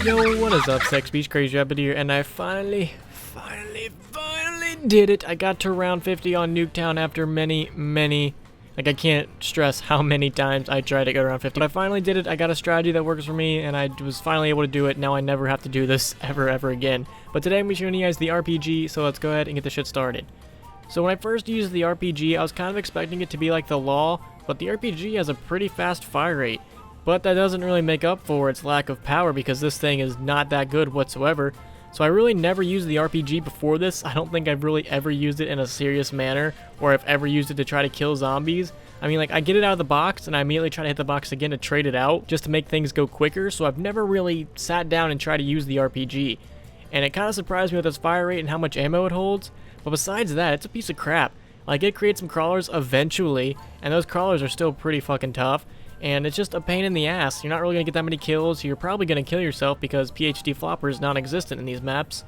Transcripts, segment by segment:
Yo, what is up, Sex Beast Crazy Rabbit here, and I finally did it. I got to round 50 on Nuketown after many, like I can't stress how many times I tried to go around 50. But I finally did it. I got a strategy that works for me, and I was finally able to do it. Now I never have to do this ever again. But today I'm showing you guys the RPG, so let's go ahead and get the shit started. So when I first used the RPG, I was kind of expecting it to be like the Law, but the RPG has a pretty fast fire rate. But that doesn't really make up for its lack of power because this thing is not that good whatsoever. So I really never used the RPG before this. I don't think I've really ever used it in a serious manner, or I've ever used it to try to kill zombies. I mean, like, I get it out of the box and I immediately try to hit the box again to trade it out just to make things go quicker, so I've never really sat down and tried to use the RPG. And it kind of surprised me with its fire rate and how much ammo it holds, but besides that, it's a piece of crap. Like, it creates some crawlers eventually, and those crawlers are still pretty fucking tough. And it's just a pain in the ass. You're not really going to get that many kills. You're probably going to kill yourself because PhD Flopper is non-existent in these maps.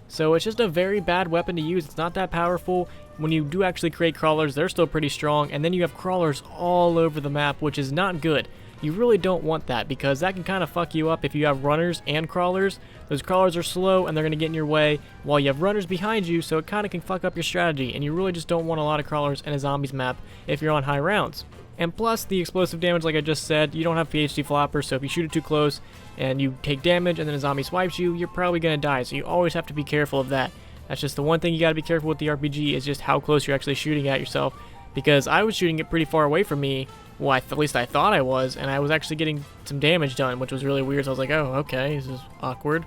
So it's just a very bad weapon to use. It's not that powerful. When you do actually create crawlers, they're still pretty strong. And then you have crawlers all over the map, which is not good. You really don't want that because that can kind of fuck you up if you have runners and crawlers. Those crawlers are slow and they're going to get in your way while you have runners behind you, so it kind of can fuck up your strategy. And you really just don't want a lot of crawlers in a zombies map if you're on high rounds. And plus, the explosive damage, like I just said, you don't have PhD Flopper, so if you shoot it too close and you take damage and then a zombie swipes you, you're probably going to die, so you always have to be careful of that. That's just the one thing you got to be careful with the RPG is just how close you're actually shooting at yourself, because I was shooting it pretty far away from me, well, at least I thought I was, and I was actually getting some damage done, which was really weird, so I was like, oh, okay, this is awkward.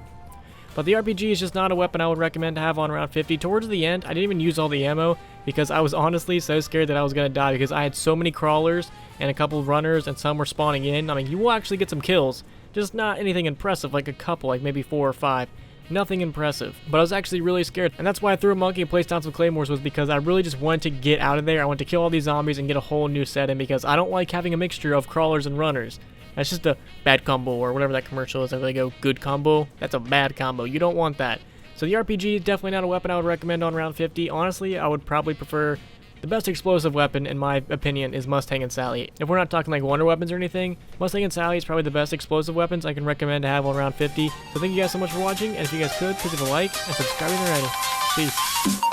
But the RPG is just not a weapon I would recommend to have on round 50. Towards the end, I didn't even use all the ammo because I was honestly so scared that I was going to die because I had so many crawlers and a couple of runners and some were spawning in. I mean, you will actually get some kills, just not anything impressive, like a couple, like maybe 4 or 5. Nothing impressive. But I was actually really scared, and that's why I threw a monkey and placed down some claymores, was because I really just wanted to get out of there. I wanted to kill all these zombies and get a whole new set in because I don't like having a mixture of crawlers and runners. That's just a bad combo, or whatever that commercial is. They go, good combo. That's a bad combo. You don't want that. So the RPG is definitely not a weapon I would recommend on round 50. Honestly, I would probably prefer the best explosive weapon, in my opinion, is Mustang and Sally. If we're not talking like wonder weapons or anything, Mustang and Sally is probably the best explosive weapons I can recommend to have on round 50. So thank you guys so much for watching, and if you guys could, please leave a like and subscribe if you're ready. Peace.